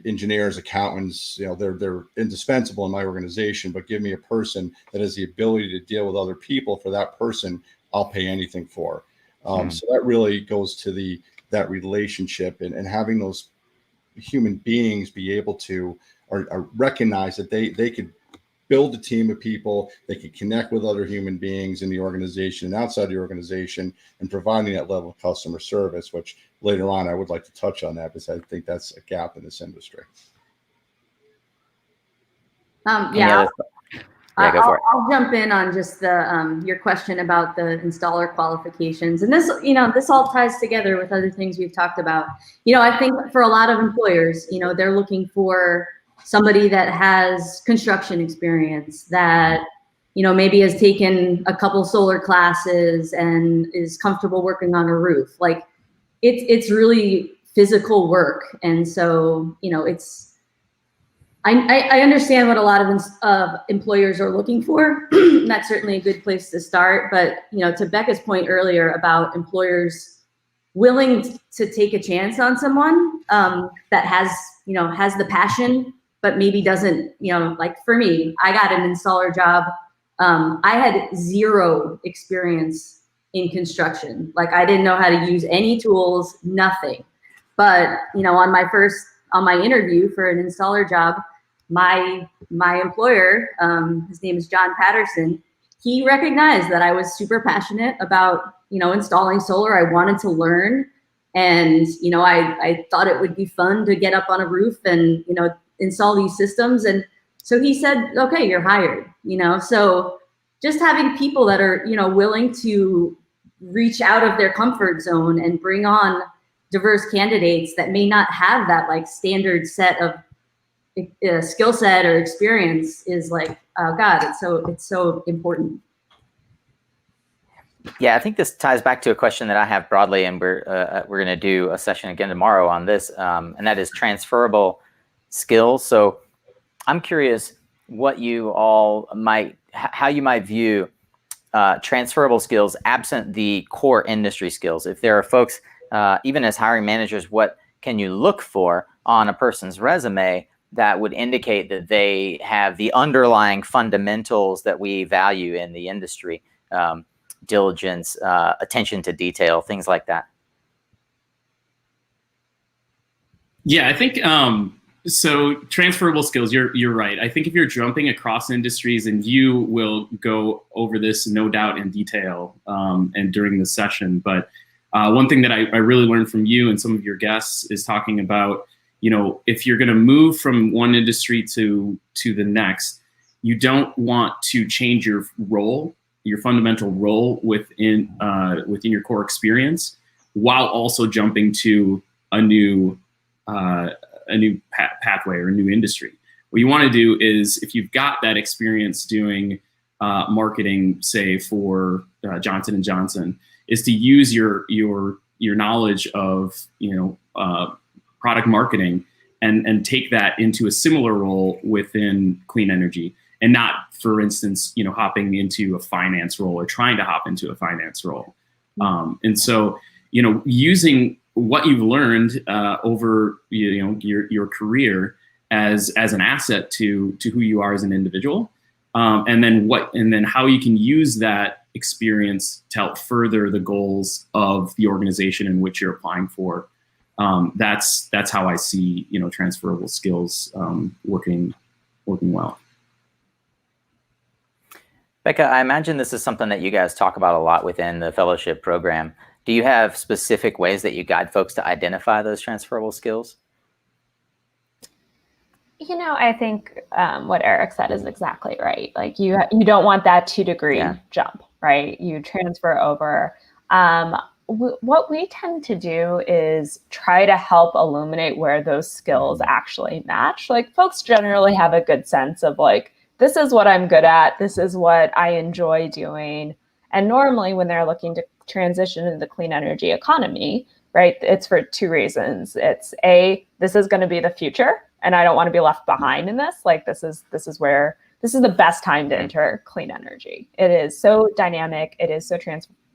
engineers, accountants, they're indispensable in my organization, but give me a person that has the ability to deal with other people. For that person, I'll pay anything for. So that really goes to that relationship and having those human beings be able to or recognize that they could build a team of people, they could connect with other human beings in the organization and outside the organization, and providing that level of customer service, which later on I would like to touch on that because I think that's a gap in this industry. Go for it. I'll jump in on just your question about the installer qualifications. And this, this all ties together with other things we've talked about. I think for a lot of employers, they're looking for somebody that has construction experience, that, maybe has taken a couple solar classes and is comfortable working on a roof. Like it's really physical work. And so, I understand what a lot of employers are looking for. That's certainly a good place to start. But, to Becca's point earlier about employers willing to take a chance on someone that has the passion, but maybe doesn't, like for me, I got an installer job. I had zero experience in construction. Like I didn't know how to use any tools, nothing. But, on my interview for an installer job, my employer, his name is John Patterson, he recognized that I was super passionate about, installing solar. I wanted to learn. And, I thought it would be fun to get up on a roof and, install these systems. And so he said, okay, you're hired, so just having people that are, willing to reach out of their comfort zone and bring on diverse candidates that may not have that like standard set of skill set or experience is like, oh God, it's so important. Yeah, I think this ties back to a question that I have broadly, and we're going to do a session again tomorrow on this, and that is transferable skills. So I'm curious what you all how you might view transferable skills absent the core industry skills. If there are folks, even as hiring managers, what can you look for on a person's resume that would indicate that they have the underlying fundamentals that we value in the industry? Diligence, attention to detail, things like that. Yeah, I think so. Transferable skills. You're right. I think if you're jumping across industries, and you will go over this no doubt in detail and during the session. But one thing that I really learned from you and some of your guests is talking about, if you're going to move from one industry to the next, you don't want to change your role, your fundamental role within your core experience, while also jumping to a new pathway or a new industry. What you want to do is, if you've got that experience doing marketing, say for Johnson & Johnson, is to use your knowledge of product marketing and take that into a similar role within clean energy, and not, for instance, hopping into a finance role or trying to hop into a finance role. And so, using what you've learned over your career as an asset to who you are as an individual, and then how you can use that experience to help further the goals of the organization in which you're applying for. That's how I see transferable skills working well. Becca, I imagine this is something that you guys talk about a lot within the fellowship program. Do you have specific ways that you guide folks to identify those transferable skills? I think what Eric said is exactly right. Like you don't want that 2-degree jump, right? You transfer over. What we tend to do is try to help illuminate where those skills actually match. Like, folks generally have a good sense of like, this is what I'm good at. This is what I enjoy doing. And normally when they're looking to transition into the clean energy economy, right, it's for 2 reasons. It's this is going to be the future, and I don't want to be left behind in this. Like, this is the best time to enter clean energy. It is so dynamic. It is so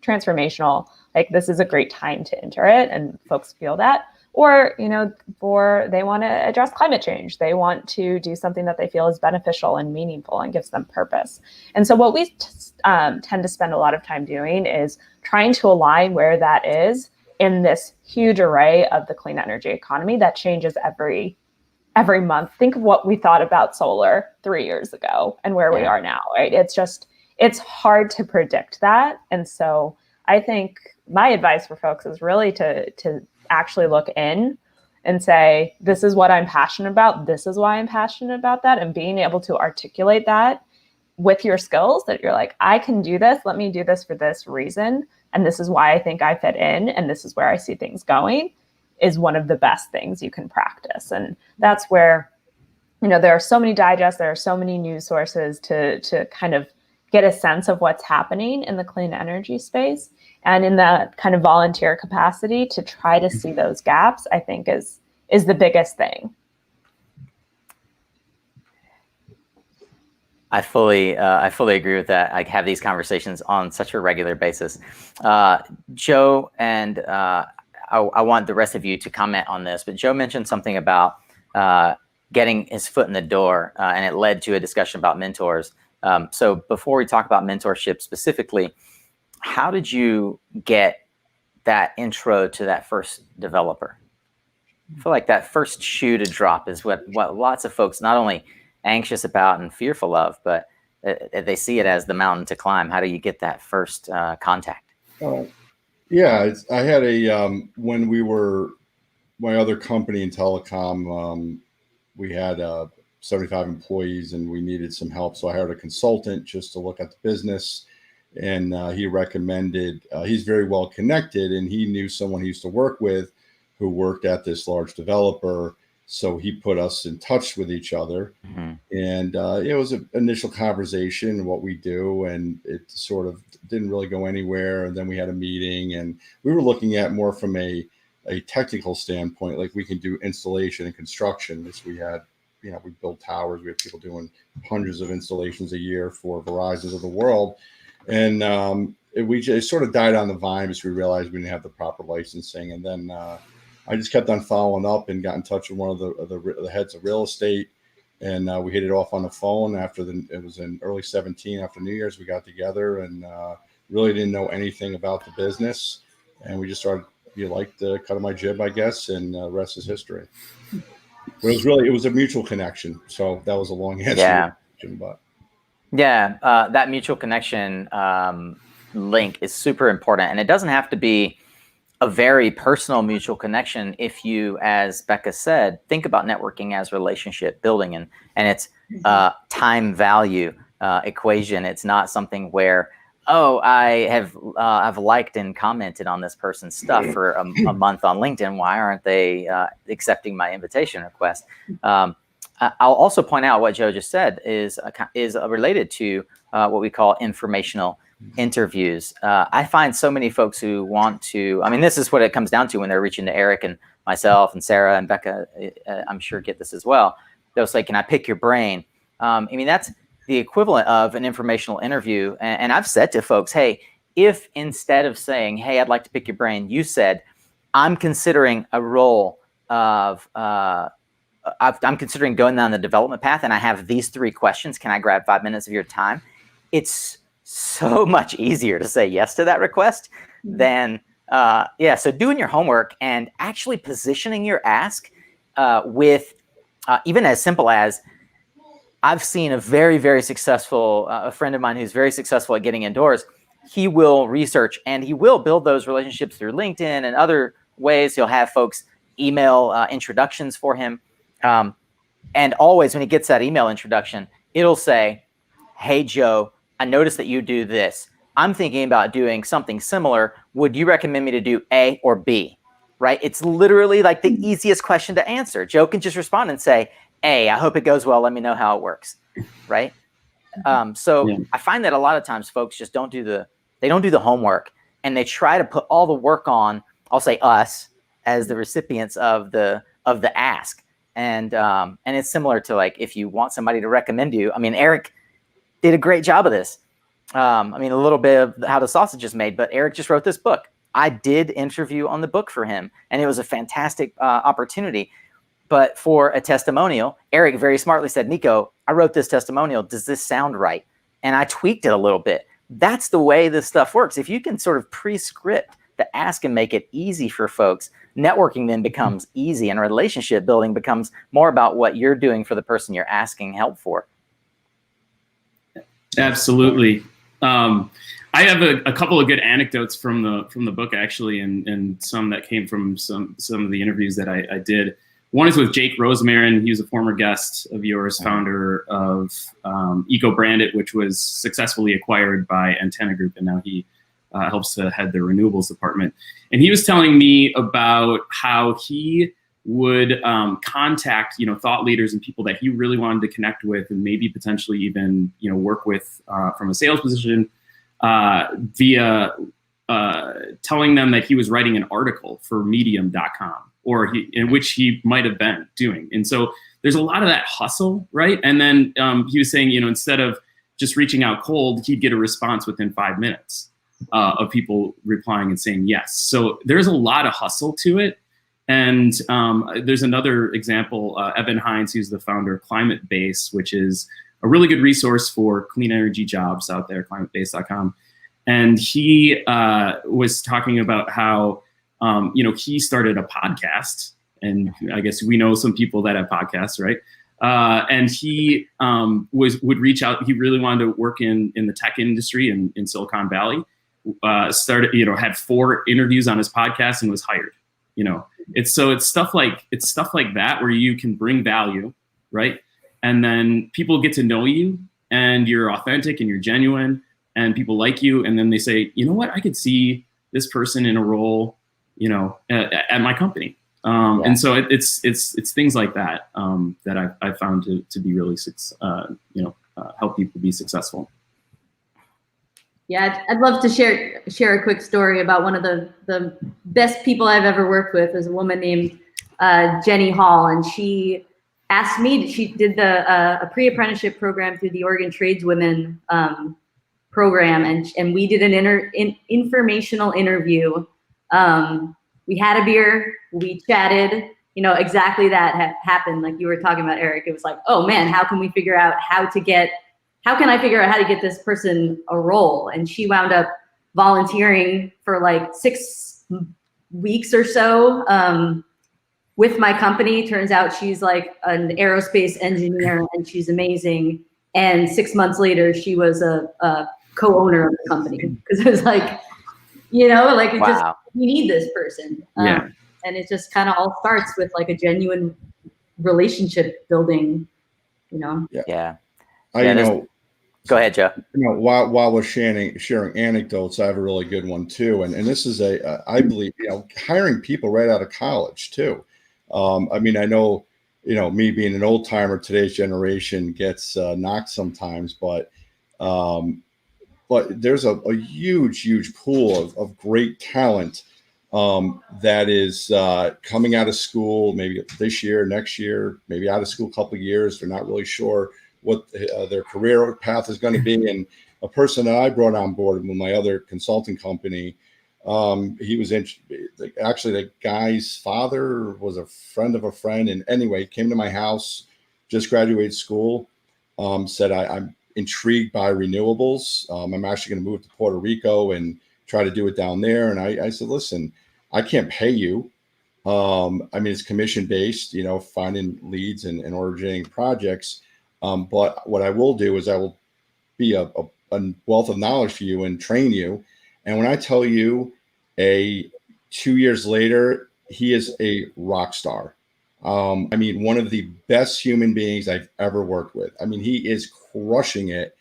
transformational. Like, this is a great time to enter it, and folks feel that. Or, they want to address climate change. They want to do something that they feel is beneficial and meaningful and gives them purpose. And so what we tend to spend a lot of time doing is trying to align where that is in this huge array of the clean energy economy that changes every month. Think of what we thought about solar 3 years ago and where we are now, right? It's hard to predict that. And so I think my advice for folks is really to actually look in and say, this is what I'm passionate about. This is why I'm passionate about that. And being able to articulate that with your skills, that you're like, I can do this. Let me do this for this reason. And this is why I think I fit in. And this is where I see things going, is one of the best things you can practice. And that's where, there are so many digests, there are so many news sources to kind of get a sense of what's happening in the clean energy space. And in that kind of volunteer capacity to try to see those gaps, I think is the biggest thing. I fully agree with that. I have these conversations on such a regular basis. Joe, and I want the rest of you to comment on this, but Joe mentioned something about getting his foot in the door, and it led to a discussion about mentors. So before we talk about mentorship specifically, how did you get that intro to that first developer? I feel like that first shoe to drop is what lots of folks not only anxious about and fearful of, but they see it as the mountain to climb. How do you get that first contact? Yeah, I had when we were my other company in telecom, we had 75 employees and we needed some help. So I hired a consultant just to look at the business. And he recommended, he's very well connected, and he knew someone he used to work with who worked at this large developer. So he put us in touch with each other. Mm-hmm. And it was an initial conversation, what we do, and it sort of didn't really go anywhere. And then we had a meeting, and we were looking at more from a technical standpoint, like we can do installation and construction. This we had, we build towers. We have people doing hundreds of installations a year for Verizon of the world. And we just sort of died on the vine because we realized we didn't have the proper licensing. And then I just kept on following up and got in touch with one of the heads of real estate. And we hit it off on the phone it was in early 17 after New Year's. We got together and really didn't know anything about the business. And we just started, you liked the cut of my jib, I guess, and the rest is history. But it was a mutual connection. So that was a long answer. Yeah. But. Yeah, that mutual connection link is super important. And it doesn't have to be a very personal mutual connection if you, as Becca said, think about networking as relationship building. And it's time value equation. It's not something where oh, I've liked and commented on this person's stuff for a month on LinkedIn. Why aren't they accepting my invitation request? I'll also point out what Joe just said is related to what we call informational interviews. I find so many folks who want to, I mean, this is what it comes down to when they're reaching to Eric and myself and Sarah and Becca, I'm sure get this as well. They'll say, can I pick your brain? I mean, that's the equivalent of an informational interview. And I've said to folks, hey, if instead of saying, hey, I'd like to pick your brain, you said, I'm considering a role of, I'm considering going down the development path and I have these 3 questions. Can I grab 5 minutes of your time? It's so much easier to say yes to that request than, so doing your homework and actually positioning your ask with even as simple as, I've seen a very, very successful, a friend of mine who's very successful at getting indoors. He will research and he will build those relationships through LinkedIn and other ways. He'll have folks email introductions for him. And always when he gets that email introduction, it'll say, hey, Joe, I noticed that you do this. I'm thinking about doing something similar. Would you recommend me to do A or B? Right? It's literally like the easiest question to answer. Joe can just respond and say, A, I hope it goes well. Let me know how it works. Right? I find that a lot of times folks just don't do the homework and they try to put all the work on, I'll say us as the recipients of the ask. And it's similar to like, if you want somebody to recommend you, I mean, Eric did a great job of this. I mean, a little bit of how the sausage is made, but Eric just wrote this book. I did interview on the book for him and it was a fantastic opportunity. But for a testimonial, Eric very smartly said, Nico, I wrote this testimonial. Does this sound right? And I tweaked it a little bit. That's the way this stuff works. If you can sort of pre-script the ask and make it easy for folks, networking then becomes easy and relationship building becomes more about what you're doing for the person you're asking help for. Absolutely. I have a couple of good anecdotes from the book actually, and some that came from some of the interviews that I did. One is with Jake Rosemarin. He was a former guest of yours, founder of Eco Branded, which was successfully acquired by Antenna Group, and now he helps to head the renewables department. And he was telling me about how he would contact, thought leaders and people that he really wanted to connect with, and maybe potentially even, work with from a sales position via telling them that he was writing an article for Medium.com. In which he might have been doing. And so there's a lot of that hustle, right? And then he was saying, instead of just reaching out cold, he'd get a response within 5 minutes of people replying and saying yes. So there's a lot of hustle to it. And there's another example, Evan Hines, who's the founder of Climate Base, which is a really good resource for clean energy jobs out there, climatebase.com. And he was talking about how he started a podcast, and I guess we know some people that have podcasts, right? And he would reach out. He really wanted to work in the tech industry in Silicon Valley. Had 4 interviews on his podcast and was hired. It's stuff like that where you can bring value, right? And then people get to know you, and you're authentic and you're genuine, and people like you, and then they say, you know what, I could see this person in a role, at my company. And so it's things like that that I've found to be really, help people be successful. Yeah, I'd love to share a quick story about one of the best people I've ever worked with. Is a woman named Jenny Hall, and she asked me. She did a pre-apprenticeship program through the Oregon Tradeswomen program, and we did an informational interview. We had a beer, we chatted, exactly that happened. Like you were talking about, Eric, it was like, oh man, how can I figure out how to get this person a role? And she wound up volunteering for like 6 weeks or so with my company. Turns out she's like an aerospace engineer and she's amazing. And 6 months later, she was a co-owner of the company, because it was like, wow. We need this person. And it just kind of all starts with like a genuine relationship building, Yeah. Go ahead, Joe. While we're sharing anecdotes, I have a really good one too. And this is I believe, hiring people right out of college too. I mean, I know, me being an old timer, today's generation gets knocked sometimes, but there's a huge pool of great talent that is coming out of school, maybe this year, next year, maybe out of school a couple of years. They're not really sure what their career path is going to be. And a person that I brought on board with my other consulting company, he was actually the guy's father was a friend of a friend. And anyway, came to my house, just graduated school, said, I'm intrigued by renewables. I'm actually going to move to Puerto Rico and try to do it down there. And I said, listen, I can't pay you. I mean, it's commission based, finding leads and originating projects. But what I will do is I will be a wealth of knowledge for you and train you. And when I tell you 2 years later, he is a rock star. I mean, one of the best human beings I've ever worked with. I mean, he is crushing it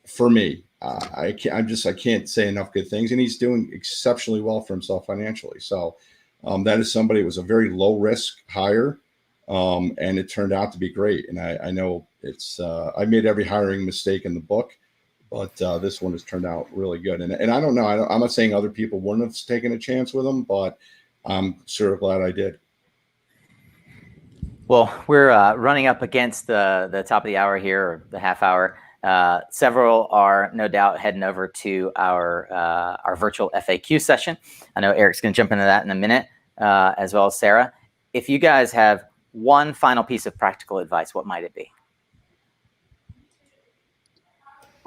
for me. I can't say enough good things, and he's doing exceptionally well for himself financially. So that is somebody. It was a very low risk hire. And it turned out to be great. And I know I made every hiring mistake in the book, but this one has turned out really good. And I don't know, I'm not saying other people wouldn't have taken a chance with him, but I'm sure glad I did. Well, we're running up against the top of the hour here, or the half hour. Several are no doubt heading over to our virtual FAQ session. I know Eric's going to jump into that in a minute, as well as Sarah. If you guys have one final piece of practical advice, what might it be?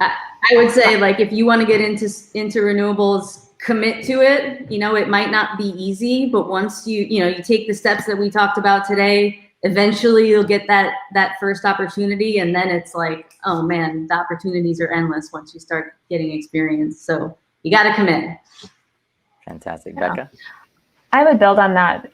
I would say, like, if you want to get into renewables, commit to it. It might not be easy, but once you take the steps that we talked about today, eventually you'll get that first opportunity. And then it's like, oh man, the opportunities are endless once you start getting experience. So you got to commit. Fantastic. Yeah. Becca? I would build on that,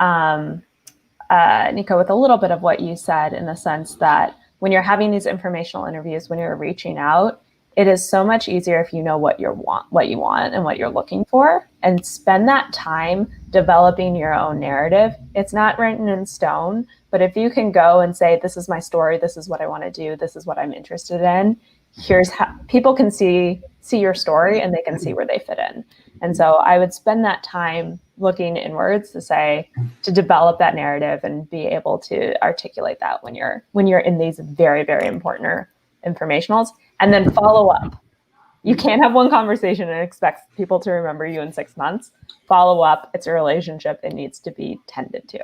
Nico, with a little bit of what you said, in the sense that when you're having these informational interviews, when you're reaching out, it is so much easier if you know what you want and what you're looking for, and spend that time developing your own narrative. It's not written in stone, but if you can go and say, this is my story, this is what I want to do, this is what I'm interested in, here's how people can see your story, and they can see where they fit in. And so I would spend that time looking inwards to develop that narrative and be able to articulate that when you're in these very, very important informationals, and then follow up. You can't have one conversation and expect people to remember you in 6 months. Follow up. It's a relationship. It needs to be tended to.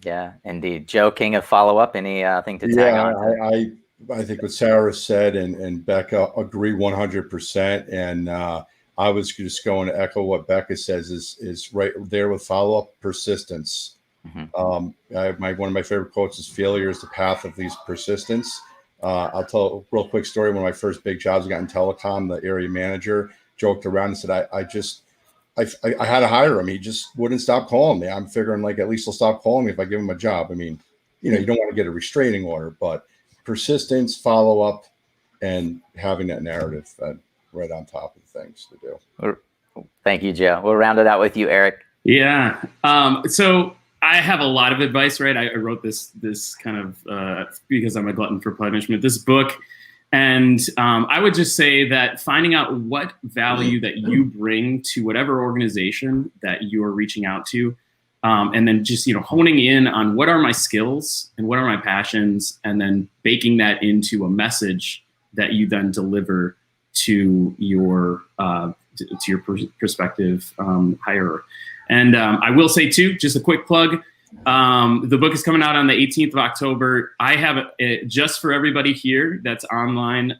Yeah, indeed. Joe, king of follow up. Anything to tag on to? I think what Sarah said and Becca agree 100%. And I was just going to echo what Becca says is right there with follow up: persistence. Mm-hmm. One of my favorite quotes is, failure is the path of least persistence. I'll tell a real quick story. One of my first big jobs I got in telecom, the area manager joked around and said, I had to hire him. He just wouldn't stop calling me. I'm figuring, like, at least he'll stop calling me if I give him a job. I mean, you don't want to get a restraining order, but persistence, follow up, and having that narrative right on top of things to do. Thank you, Joe. We'll round it out with you, Eric. Yeah. So I have a lot of advice, right? I wrote this kind of because I'm a glutton for punishment, this book. And I would just say that finding out what value that you bring to whatever organization that you are reaching out to, and then just honing in on what are my skills and what are my passions, and then baking that into a message that you then deliver to your prospective hirer. And I will say too, just a quick plug. The book is coming out on the 18th of October. I have it just for everybody here that's online.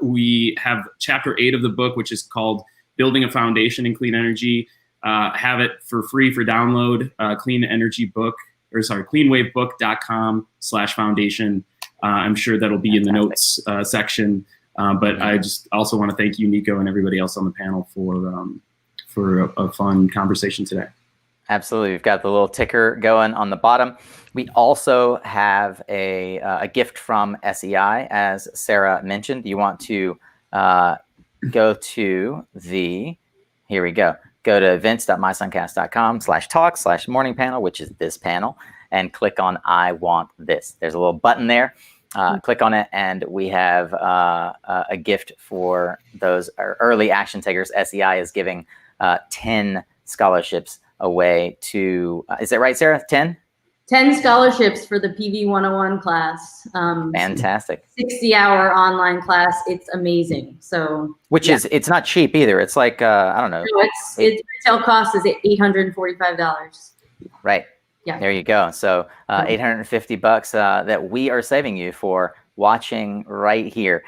We have chapter 8 of the book, which is called Building a Foundation in Clean Energy. Have it for free for download, cleanwavebook.com/foundation. I'm sure that'll be in the notes section. But I just also want to thank you, Nico, and everybody else on the panel for a fun conversation today. Absolutely. We've got the little ticker going on the bottom. We also have a gift from SEI, as Sarah mentioned. You want to go to here we go. Go to events.mysuncast.com/talk/morning panel, which is this panel, and click on I want this. There's a little button there. Click on it, and we have a gift for those early action takers. SEI is giving 10 scholarships away to, is that right, Sarah? 10? 10 scholarships for the PV 101 class. Fantastic. 60-hour online class. It's amazing. So, which is, it's not cheap either. It's like, I don't know. No, its retail cost is $845. Right. Yeah. There you go. So $850 that we are saving you for watching right here.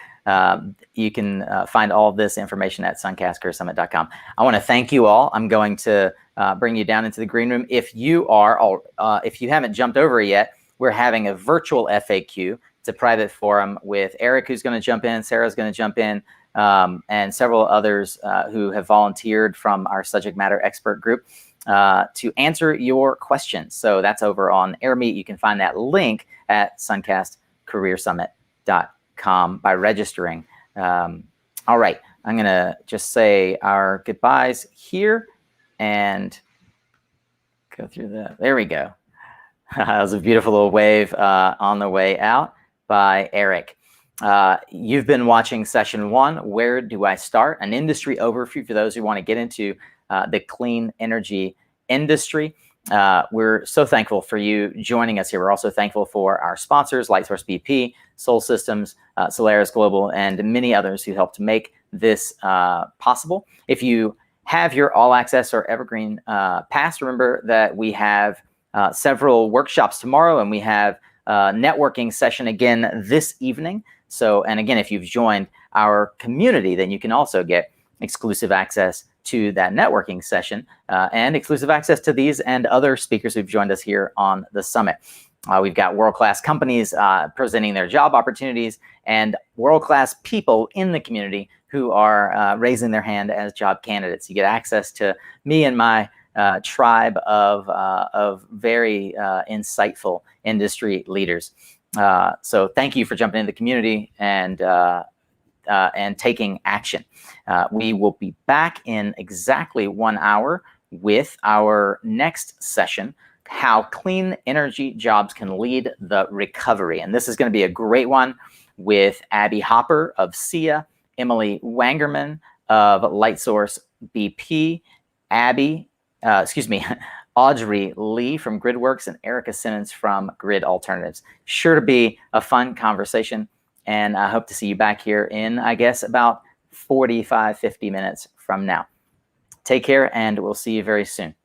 You can find all of this information at suncastcareersummit.com. I want to thank you all. I'm going to bring you down into the green room. If you haven't jumped over yet, we're having a virtual FAQ. It's a private forum with Eric, who's going to jump in, Sarah's going to jump in, and several others who have volunteered from our subject matter expert group to answer your questions. So that's over on AirMeet. You can find that link at SunCastCareerSummit.com by registering. All right, I'm going to just say our goodbyes here and go through that. There we go. That was a beautiful little wave on the way out by Eric. You've been watching session 1, Where Do I Start? An industry overview for those who want to get into the clean energy industry. We're so thankful for you joining us here. We're also thankful for our sponsors, Lightsource BP, Sol Systems, Solaris Global, and many others who helped make this possible. If you have your All Access or Evergreen Pass, remember that we have several workshops tomorrow, and we have a networking session again this evening. So, and again, if you've joined our community, then you can also get exclusive access to that networking session and exclusive access to these and other speakers who've joined us here on the summit. We've got world-class companies presenting their job opportunities and world-class people in the community who are raising their hand as job candidates. You get access to me and my tribe of very insightful industry leaders. So thank you for jumping into the community and taking action. We will be back in exactly 1 hour with our next session, How Clean Energy Jobs Can Lead the Recovery. And this is going to be a great one with Abby Hopper of SIA, Emily Wangerman of Lightsource BP, Audrey Lee from GridWorks, and Erica Simmons from Grid Alternatives. Sure to be a fun conversation. And I hope to see you back here in, I guess, about 45, 50 minutes from now. Take care, and we'll see you very soon.